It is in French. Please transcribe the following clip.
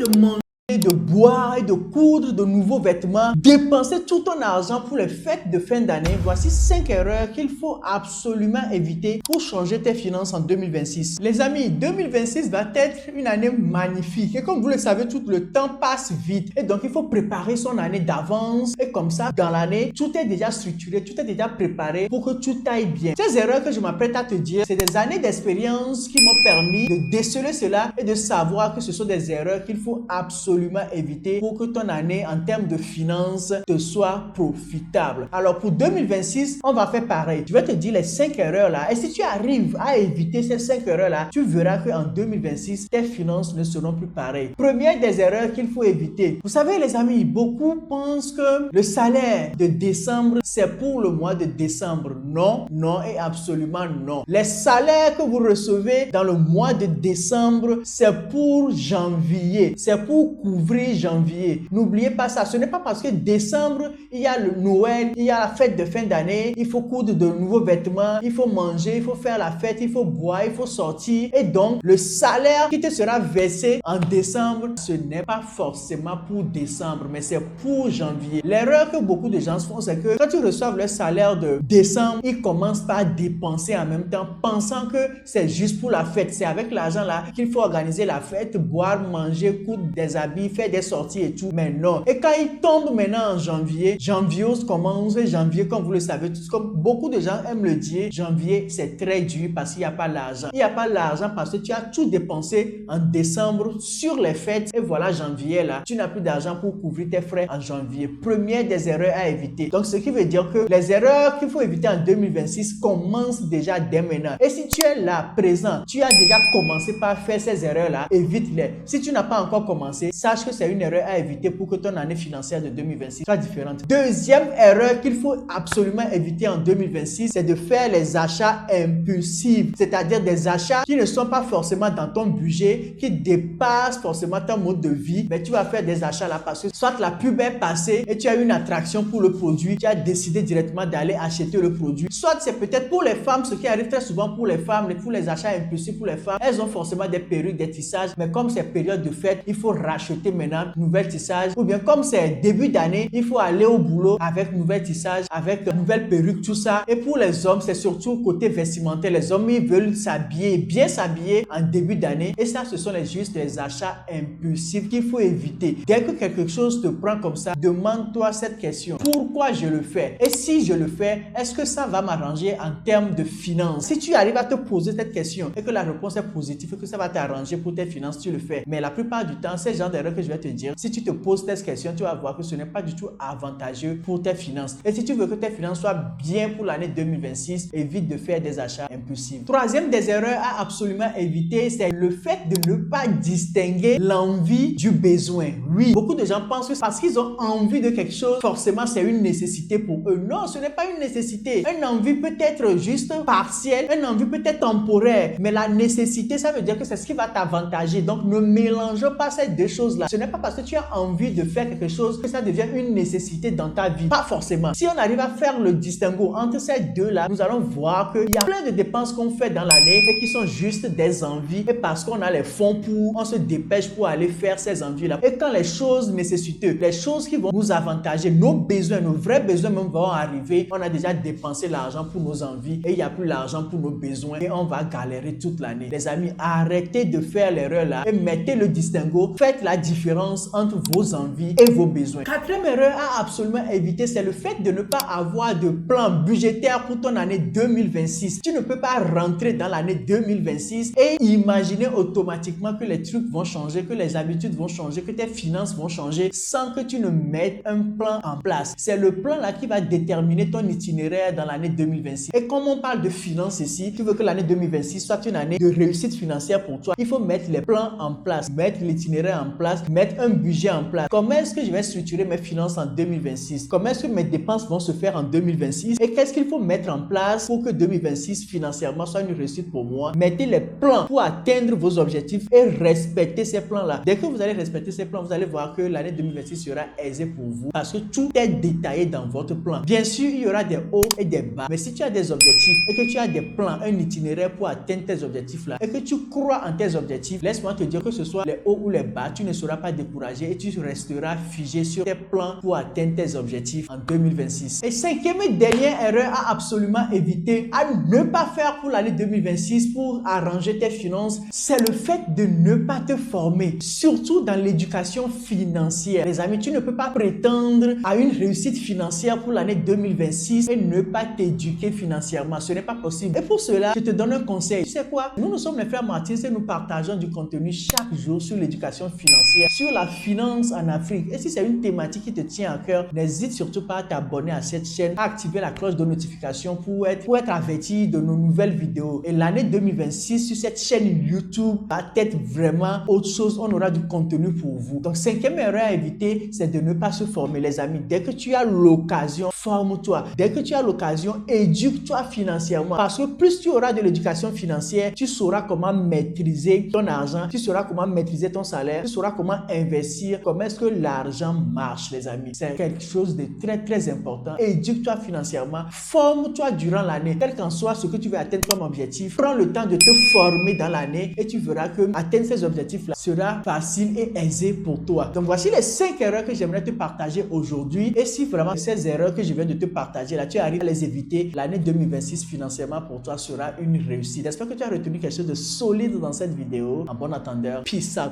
de manger, de boire et de coudre de nouveaux vêtements, dépenser tout ton argent pour les fêtes de fin d'année. Voici 5 erreurs qu'il faut absolument éviter pour changer tes finances en 2026. Les amis, 2026 va être une année magnifique et comme vous le savez, tout le temps passe vite et donc il faut préparer son année d'avance et comme ça, dans l'année, tout est déjà structuré, tout est déjà préparé pour que tout aille bien. Ces erreurs que je m'apprête à te dire, c'est des années d'expérience qui m'ont permis de déceler cela et de savoir que ce sont des erreurs qu'il faut absolument éviter pour que ton année en termes de finances te soit profitable. Alors pour 2026, on va faire pareil. Je vais te dire les 5 erreurs là et si tu arrives à éviter ces 5 erreurs là, tu verras qu'en 2026, tes finances ne seront plus pareilles. Première des erreurs qu'il faut éviter. Vous savez les amis, beaucoup pensent que le salaire de décembre, c'est pour le mois de décembre. Non, non et absolument non. Les salaires que vous recevez dans le mois de décembre, c'est pour janvier. C'est pour couvrir janvier. N'oubliez pas ça. Ce n'est pas parce que décembre, il y a le Noël, il y a la fête de fin d'année, il faut coudre de nouveaux vêtements, il faut manger, il faut faire la fête, il faut boire, il faut sortir. Et donc, le salaire qui te sera versé en décembre, ce n'est pas forcément pour décembre, mais c'est pour janvier. L'erreur que beaucoup de gens font, c'est que quand ils reçoivent leur salaire de décembre, ils commencent par dépenser en même temps, pensant que c'est juste pour la fête. C'est avec l'argent là qu'il faut organiser la fête, boire, manger, coudre des habits, faire des sorties et tout, mais non. Et quand il tombe maintenant en janvier, janvier commence et janvier, comme vous le savez tous, comme beaucoup de gens aiment le dire, janvier c'est très dur parce qu'il n'y a pas l'argent. Il n'y a pas l'argent parce que tu as tout dépensé en décembre sur les fêtes et voilà janvier là, tu n'as plus d'argent pour couvrir tes frais en janvier. Première des erreurs à éviter. Donc ce qui veut dire que les erreurs qu'il faut éviter en 2026 commencent déjà dès maintenant. Et si tu es là, présent, tu as déjà commencé par faire ces erreurs là, évite-les. Si tu n'as pas encore commencé, sache que c'est une erreur à éviter pour que ton année financière de 2026 soit différente. Deuxième erreur qu'il faut absolument éviter en 2026, c'est de faire les achats impulsifs, c'est-à-dire des achats qui ne sont pas forcément dans ton budget, qui dépassent forcément ton mode de vie, mais tu vas faire des achats là parce que soit la pub est passée et tu as une attraction pour le produit, tu as décidé directement d'aller acheter le produit, soit c'est peut-être pour les femmes, ce qui arrive très souvent pour les femmes, pour les achats impulsifs pour les femmes, elles ont forcément des perruques, des tissages, mais comme c'est période de fête, il faut racheter maintenant nouvel tissage, ou bien comme c'est début d'année, il faut aller au boulot avec nouvel tissage, avec de nouvelles perruques, tout ça. Et pour les hommes, c'est surtout côté vestimentaire. Les hommes, ils veulent s'habiller, bien s'habiller en début d'année. Et ça, ce sont juste les achats impulsifs qu'il faut éviter. Dès que quelque chose te prend comme ça, demande-toi cette question. Pourquoi je le fais? Et si je le fais, est-ce que ça va m'arranger en termes de finances? Si tu arrives à te poser cette question et que la réponse est positive et que ça va t'arranger pour tes finances, tu le fais. Mais la plupart du temps, c'est le genre d'erreur que je vais te dire. Si tu te poses cette question, tu vas voir que ce n'est pas du tout avantageux pour tes finances. Et si tu veux que tes finances soient bien pour l'année 2026, évite de faire des achats impulsifs. Troisième des erreurs à absolument éviter, c'est le fait de ne pas distinguer l'envie du besoin. Oui, beaucoup de gens pensent que parce qu'ils ont envie de quelque chose, forcément c'est une nécessité pour eux. Non, ce n'est pas une nécessité. Une envie peut être juste partielle, une envie peut être temporaire, mais la nécessité, ça veut dire que c'est ce qui va t'avantager. Donc ne mélange pas ces deux choses-là. Ce n'est pas parce que tu as envie de faire quelque chose que ça devient une nécessité dans ta vie. Pas forcément. Si on arrive à faire le distinguo entre ces deux-là, nous allons voir qu'il y a plein de dépenses qu'on fait dans l'année et qui sont juste des envies. Et parce qu'on a les fonds pour, on se dépêche pour aller faire ces envies-là. Et quand les choses nécessiteuses, les choses qui vont nous avantager, nos besoins, nos vrais besoins même vont arriver, on a déjà dépensé l'argent pour nos envies et il n'y a plus l'argent pour nos besoins et on va galérer toute l'année. Les amis, arrêtez de faire l'erreur là et mettez le distinguo. Faites la différence entre vos envies et vos besoins. Quatrième erreur à absolument éviter, c'est le fait de ne pas avoir de plan budgétaire pour ton année 2026. Tu ne peux pas rentrer dans l'année 2026 et imaginer automatiquement que les trucs vont changer, que les habitudes vont changer, que tes finances vont changer sans que tu ne mettes un plan en place. C'est le plan là qui va déterminer ton itinéraire dans l'année 2026. Et comme on parle de finances ici, tu veux que l'année 2026 soit une année de réussite financière pour toi, il faut mettre les plans en place, mettre l'itinéraire en place, mettre un budget en place. Comment est-ce que je vais structurer mes finances en 2026? Comment est-ce que mes dépenses vont se faire en 2026? Et qu'est-ce qu'il faut mettre en place pour que 2026 financièrement soit une réussite pour moi? Mettez les plans pour atteindre vos objectifs et respectez ces plans-là. Dès que vous allez respecter ces plans, vous allez voir que l'année 2026 sera aisée pour vous parce que tout est détaillé dans votre plan. Bien sûr, il y aura des hauts et des bas, mais si tu as des objectifs et que tu as des plans, un itinéraire pour atteindre tes objectifs-là et que tu crois en tes objectifs, laisse-moi te dire que ce soit les hauts ou les bas, tu ne seras seras pas découragé et tu resteras figé sur tes plans pour atteindre tes objectifs en 2026. Et cinquième et dernière erreur à absolument éviter, à ne pas faire pour l'année 2026 pour arranger tes finances, c'est le fait de ne pas te former, surtout dans l'éducation financière. Les amis, tu ne peux pas prétendre à une réussite financière pour l'année 2026 et ne pas t'éduquer financièrement. Ce n'est pas possible. Et pour cela, je te donne un conseil. Tu sais quoi? Nous sommes les frères Martins et nous partageons du contenu chaque jour sur l'éducation financière, sur la finance en Afrique. Et si c'est une thématique qui te tient à cœur, n'hésite surtout pas à t'abonner à cette chaîne, à activer la cloche de notification pour être averti de nos nouvelles vidéos. Et l'année 2026 sur cette chaîne YouTube va être vraiment autre chose. On aura du contenu pour vous. Donc, cinquième erreur à éviter, c'est de ne pas se former, les amis. Dès que tu as l'occasion, forme-toi. Dès que tu as l'occasion, éduque-toi financièrement. Parce que plus tu auras de l'éducation financière, tu sauras comment maîtriser ton argent, tu sauras comment maîtriser ton salaire, tu sauras comment investir, comment est-ce que l'argent marche, les amis. C'est quelque chose de très, très important. Éduque-toi financièrement. Forme-toi durant l'année. Quel qu'en soit ce que tu veux atteindre comme objectif, prends le temps de te former dans l'année et tu verras que atteindre ces objectifs-là sera facile et aisé pour toi. Donc, voici les 5 erreurs que j'aimerais te partager aujourd'hui. Et si vraiment ces erreurs que je viens de te partager là, tu arrives à les éviter, l'année 2026 financièrement pour toi sera une réussite. J'espère que tu as retenu quelque chose de solide dans cette vidéo. En bon attendeur, peace out.